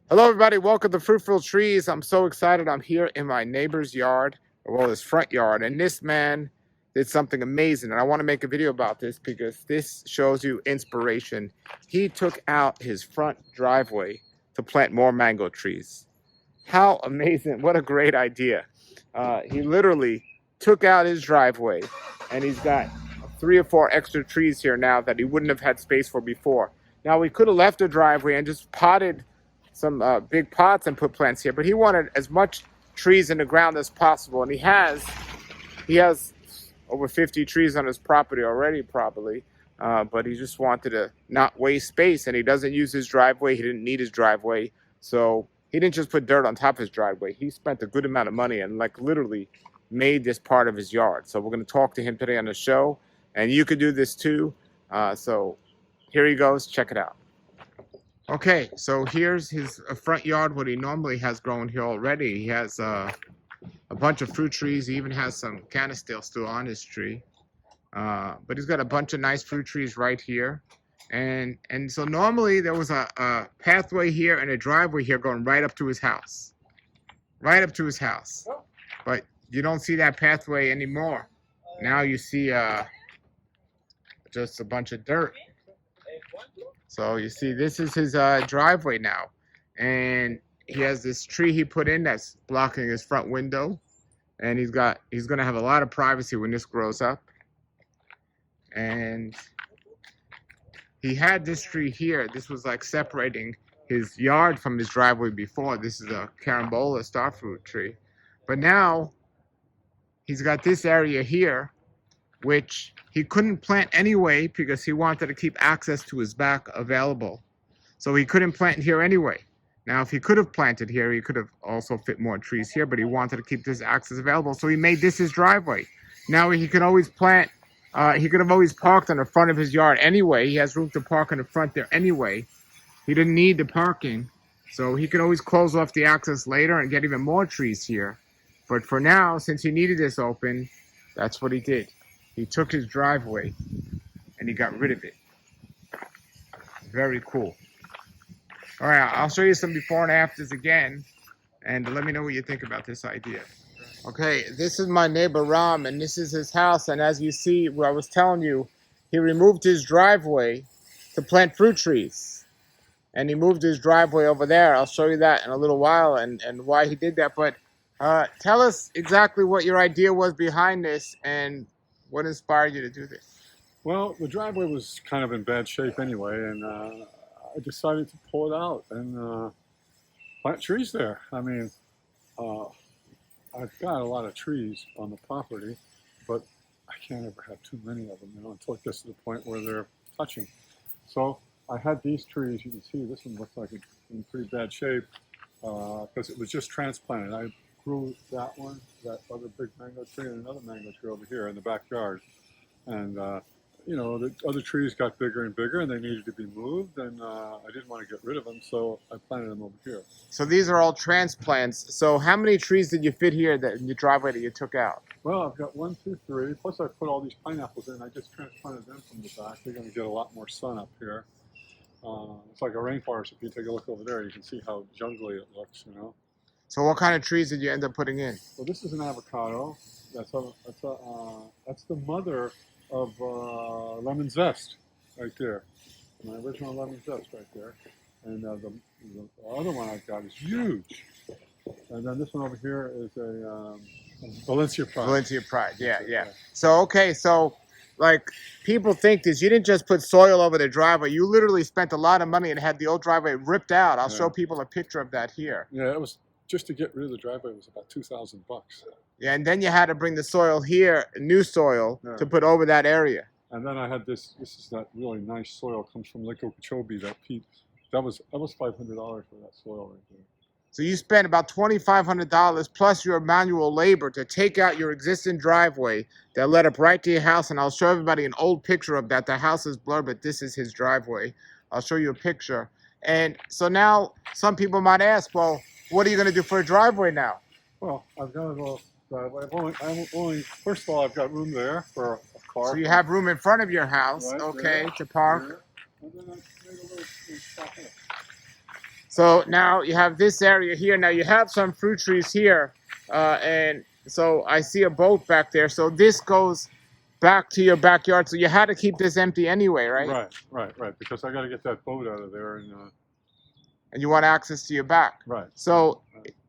Hello, everybody. Welcome to Fruitful Trees. I'm so excited. I'm here in my neighbor's yard, well, his front yard, and this man did something amazing. And I want to make a video about this because this shows you inspiration. He took out his front driveway to plant more mango trees. How amazing. What a great idea. He literally took out his driveway, and he's got 3 or 4 extra trees here now that he wouldn't have had space for before. Now, we could have left the driveway and just potted some big pots and put plants here, but he wanted as much trees in the ground as possible, and he has over 50 trees on his property already, probably. But he just wanted to not waste space, and he doesn't use his driveway. He didn't need his driveway, so he didn't just put dirt on top of his driveway. He spent a good amount of money and like literally made this part of his yard. So we're going to talk to him today on the show, and you could do this too. So here he goes. Check it out. Okay, so here's his front yard, what he normally has grown here already. He has a bunch of fruit trees. He even has some canistil still on his tree. But he's got a bunch of nice fruit trees right here. And so normally there was a pathway here and a driveway here going right up to his house. Right up to his house. But you don't see that pathway anymore. Now you see just a bunch of dirt. So you see, this is his driveway now, and he has this tree he put in that's blocking his front window, and he's gonna have a lot of privacy when this grows up. And he had this tree here. This was like separating his yard from his driveway before. This is a carambola starfruit tree, but now he's got this area here, which he couldn't plant anyway because he wanted to keep access to his back available. So he couldn't plant here anyway. Now, if he could have planted here, he could have also fit more trees here, but he wanted to keep this access available. So he made this his driveway. Now he could always plant, he could have always parked on the front of his yard anyway. He has room to park in the front there anyway. He didn't need the parking. So he could always close off the access later and get even more trees here. But for now, since he needed this open, that's what he did. He took his driveway and he got rid of it. Very cool. All right, I'll show you some before and afters again, and let me know what you think about this idea. Okay, this is my neighbor Ram, and this is his house. And as you see, what I was telling you, he removed his driveway to plant fruit trees. And he moved his driveway over there. I'll show you that in a little while and why he did that. But tell us exactly what your idea was behind this and what inspired you to do this. Well, the driveway was kind of in bad shape anyway, and I decided to pull it out and plant trees there. I mean, I've got a lot of trees on the property, but I can't ever have too many of them, until it gets to the point where they're touching. So I had these trees. You can see this one looks like it's in pretty bad shape because it was just transplanted. I grew that one, that other big mango tree, and another mango tree over here in the backyard. And the other trees got bigger and bigger, and they needed to be moved, and I didn't want to get rid of them, so I planted them over here. So these are all transplants. So how many trees did you fit here in your driveway that you took out? Well, I've got 1, 2, 3. Plus, I put all these pineapples in. I just transplanted them from the back. They're going to get a lot more sun up here. It's like a rainforest. If you take a look over there, you can see how jungly it looks. So what kind of trees did you end up putting in? Well, this is an avocado. That's the mother of lemon zest right there. My original lemon zest right there. And the other one I've got is huge. And then this one over here is a Valencia Pride. Valencia Pride, yeah. So, okay, so like people think this, you didn't just put soil over the driveway. You literally spent a lot of money and had the old driveway ripped out. I'll show people a picture of that here. Yeah, it was just to get rid of the driveway. It was about $2,000. Yeah, and then you had to bring the soil here, new soil, to put over that area. And then I had this is that really nice soil, comes from Lake Okeechobee, that peat. That was $500 for that soil right there. So you spent about $2,500 plus your manual labor to take out your existing driveway that led up right to your house. And I'll show everybody an old picture of that. The house is blurred, but this is his driveway. I'll show you a picture. And so now some people might ask, well, what are you going to do for a driveway now? Well, I've got a little driveway. First of all, I've got room there for a car. So you have room in front of your house, right, okay, there, to park. there. And then I made a little spot here. So now you have this area here. Now you have some fruit trees here, and so I see a boat back there. So this goes back to your backyard. So you had to keep this empty anyway, right? Right. Because I got to get that boat out of there, and And you want access to your back. right. So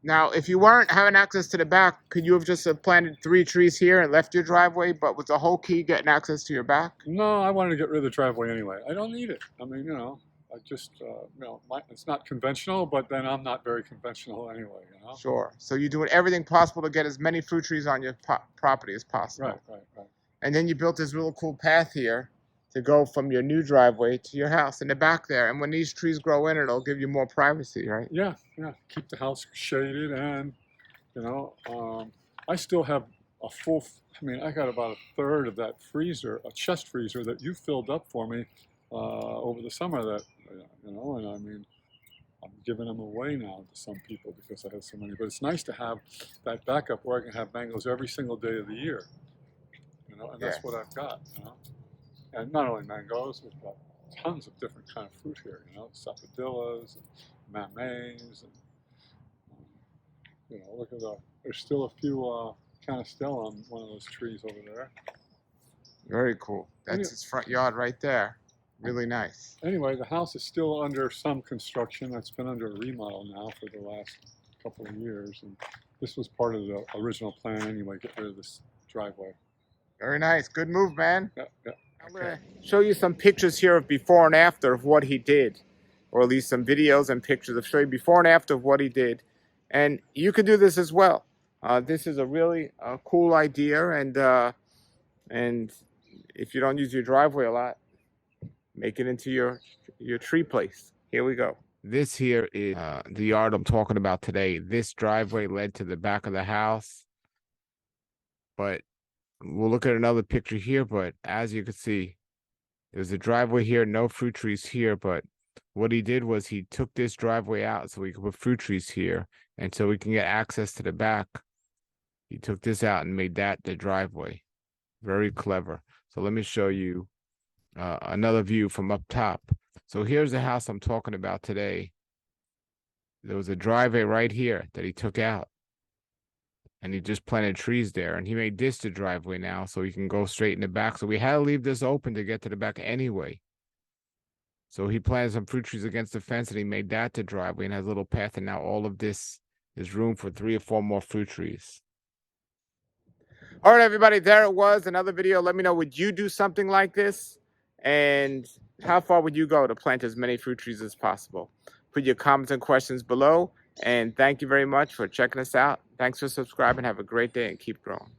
now, if you weren't having access to the back, could you have just planted 3 trees here and left your driveway, but with the whole key getting access to your back? No, I wanted to get rid of the driveway anyway. I don't need it. I mean, I just, it's not conventional, but then I'm not very conventional anyway, Sure. So you're doing everything possible to get as many fruit trees on your property as possible. Right. And then you built this real cool path here to go from your new driveway to your house in the back there. And when these trees grow in, it'll give you more privacy, right? Yeah. Keep the house shaded, and I still have a full. I mean, I got about a third of that freezer, a chest freezer that you filled up for me over the summer. That and I mean, I'm giving them away now to some people because I have so many. But it's nice to have that backup where I can have mangoes every single day of the year. And that's what I've got. And not only mangoes, we've got tons of different kind of fruit here. Sapodillas and mammays, and look at there's still a few canastella on one of those trees over there. Very cool. That's his front yard right there. Really nice. Anyway, the house is still under some construction. It's been under a remodel now for the last couple of years, and this was part of the original plan anyway. Get rid of this driveway. Very nice. Good move, man. Yeah. I'm going to show you some pictures here of before and after of what he did, or at least some videos and pictures of show you before and after of what he did. And you can do this as well. This is a really cool idea, and if you don't use your driveway a lot, make it into your tree place. Here we go. This here is the yard I'm talking about today. This driveway led to the back of the house, but we'll look at another picture here. But as you can see, there's a driveway here, no fruit trees here. But what he did was he took this driveway out so we could put fruit trees here, and so we can get access to the back. He took this out and made that the driveway. Very clever. So let me show you another view from up top. So here's the house I'm talking about today. There was a driveway right here that he took out, and he just planted trees there, and he made this the driveway now so he can go straight in the back. So we had to leave this open to get to the back anyway. So he planted some fruit trees against the fence, and he made that the driveway and has a little path, and now all of this is room for 3 or 4 more fruit trees. All right, everybody, there it was, another video. Let me know, would you do something like this? And how far would you go to plant as many fruit trees as possible? Put your comments and questions below. And thank you very much for checking us out. Thanks for subscribing. Have a great day and keep growing.